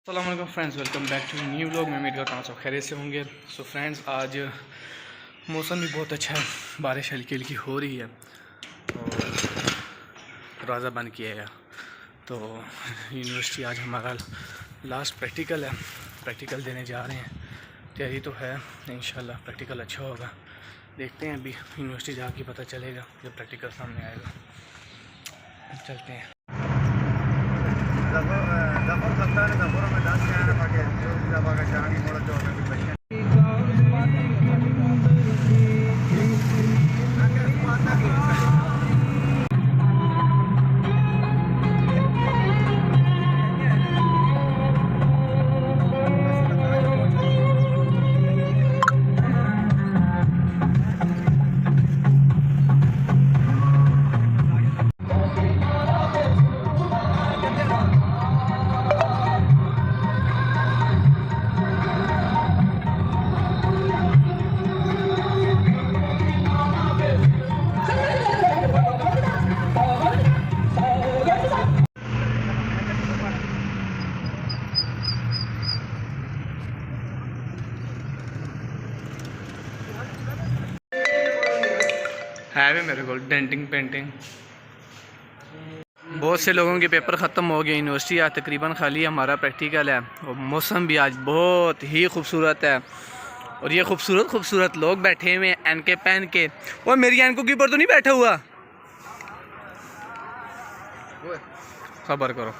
अस्सलाम वालेकुम friends, welcome back to new vlog. मैं उम्मीद करता हूँ सब खैरियत से होंगे। सो फ्रेंड्स, आज मौसम भी बहुत अच्छा है, बारिश हल्की हल्की हो रही है और दरवाज़ा बंद किया गया। तो यूनिवर्सिटी आज हमारा लास्ट प्रैक्टिकल है, प्रैक्टिकल देने जा रहे हैं। तैयारी तो है, इंशाल्लाह प्रैक्टिकल अच्छा होगा। देखते हैं, अभी यूनिवर्सिटी जाके पता चलेगा जब प्रैक्टिकल सामने आएगा। चलते हैं। है भी मेरे को डेंटिंग पेंटिंग। बहुत से लोगों के पेपर ख़त्म हो गए, यूनिवर्सिटी आज तकरीबन खाली है। हमारा प्रैक्टिकल है और मौसम भी आज बहुत ही खूबसूरत है और ये खूबसूरत लोग बैठे हुए हैं एनके पहन के। वो मेरी एनको के ऊपर तो नहीं बैठा हुआ, खबर करो।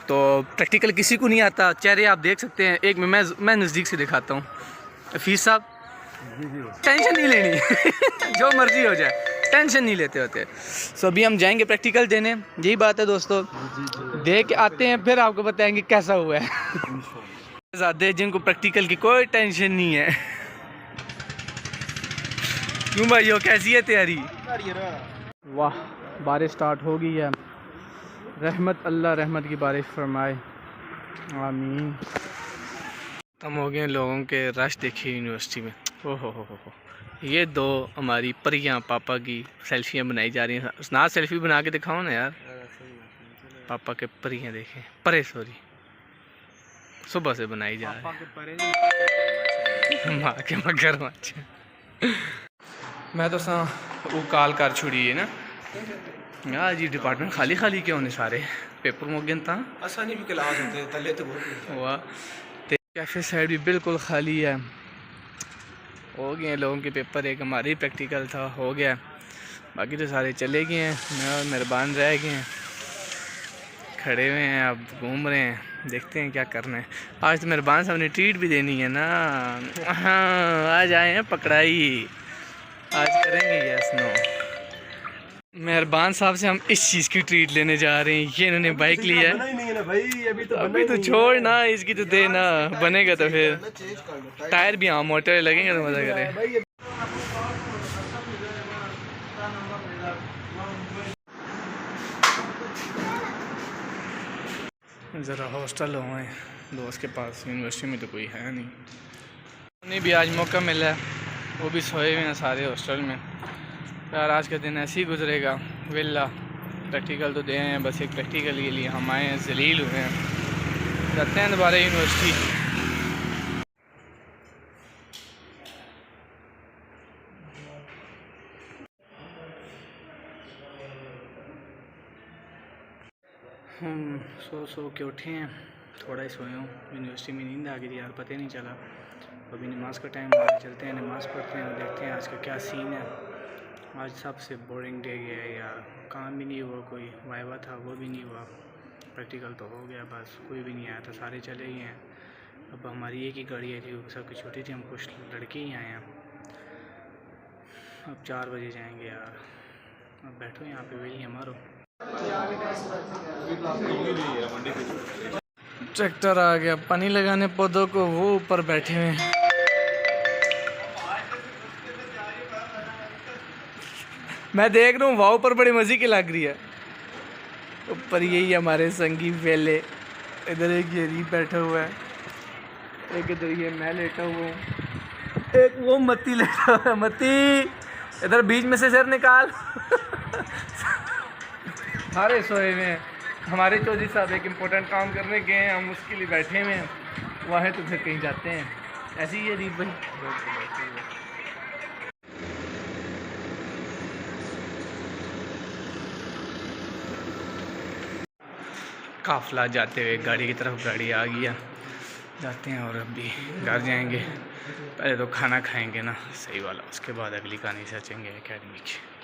तो प्रैक्टिकल किसी को नहीं आता, चेहरे आप देख सकते हैं। एक मैं नज़दीक से दिखाता हूँ। हफीज़ साहब, टेंशन नहीं लेनी जो मर्जी हो जाए, टेंशन नहीं लेते होते। सो अभी हम जाएंगे प्रैक्टिकल देने, यही बात है दोस्तों। दे के आते हैं, फिर आपको बताएंगे कैसा हुआ है। ज़्यादा जिनको प्रैक्टिकल की कोई टेंशन नहीं है। क्यों भाइयों, कैसी है तैयारी? वाह, बारिश स्टार्ट हो गई है। रहमत, अल्लाह रहमत की बारिश फरमाए, आमीन। कम हो गए लोगों के रश देखिए यूनिवर्सिटी में। ओहो हो। ये दो हमारी परियां पापा की सेल्फियां बनाई जा रही हैं। ना सेल्फी बना के दिखाओ ना यार। पापा के परियां देखें, परे सॉरी, सुबह से बनाई जा रही है। माँ के मगरमच्छ। मैं तो सा वो काल कर छुड़ी है ना यार जी। डिपार्टमेंट खाली खाली क्यों ने सारे पेपर मुगन था आसानी भी क्लास होते हैं तले तो वाह। कैफे साइड भी बिल्कुल खाली है। हो गए हैं लोगों के पेपर, एक हमारी प्रैक्टिकल था हो गया, बाकी तो सारे चले गए हैं। मैं मेहरबान रह गए हैं, खड़े हुए हैं, अब घूम रहे हैं। देखते हैं क्या करना है। आज तो मेहरबान साहब ने ट्रीट भी देनी है ना। हाँ, आज आए हैं पकड़ाई, आज करेंगे यस नो। मेहरबान साहब से हम इस चीज़ की ट्रीट लेने जा रहे हैं। ये इन्होंने बाइक ली है, अभी तो छोड़ ना, इसकी तो दे ना, बनेगा तो फिर टायर भी हाँ मोटे लगेंगे तो मज़ा करें। ज़रा हॉस्टल हुए दोस्त के पास, यूनिवर्सिटी में तो कोई है नहीं भी आज मौका मिला है, वो भी सोए हुए हैं सारे हॉस्टल में। यार आज का दिन ऐसे ही गुजरेगा, वेला। प्रैक्टिकल तो दे हैं, बस एक प्रैक्टिकल के लिए हम आए हैं, जलील हुए हैं। जाते हैं दोबारा यूनिवर्सिटी। हम सो के उठे हैं, थोड़ा ही सोए हूँ। यूनिवर्सिटी में नींद आ गई थी यार, पता ही नहीं चला। अभी नमाज़ का टाइम हो गया, चलते हैं नमाज़ पढ़ते हैं, देखते हैं आज का क्या सीन है। आज सबसे बोरिंग डे गया है यार, काम भी नहीं हुआ, कोई वाइवा था वो भी नहीं हुआ, प्रैक्टिकल तो हो गया बस, कोई भी नहीं आया था, सारे चले गए हैं। अब हमारी एक ही गाड़ी आई थी, सबकी छुट्टी थी, हम कुछ लड़के ही आए हैं। अब 4 बजे जाएंगे यार। अब बैठो यहाँ पे, वही हमारो ट्रैक्टर आ गया पानी लगाने पौधों को, वो ऊपर बैठे हुए हैं। मैं देख रहा हूँ वाह, ऊपर बड़ी मज़े की लग रही है। ऊपर यही हमारे संगी वेले, इधर एक ये री बैठा हुआ है, एक इधर ये मैं लेटा हुआ हूँ, एक वो मती लेटा हुआ है। मती इधर बीच में से सर निकाल। सारे सोए में हमारे चौधरी साहब एक इम्पोर्टेंट काम करने गए हैं, हम उसके लिए बैठे हुए हैं वहाँ, तो फिर कहीं जाते हैं। ऐसे ही है रीत भाई। काफिला जाते हुए गाड़ी की तरफ, गाड़ी आ गया, जाते हैं और अभी घर जाएंगे। पहले तो खाना खाएंगे ना सही वाला, उसके बाद अगली कहानी सोचेंगे एकेडमी की।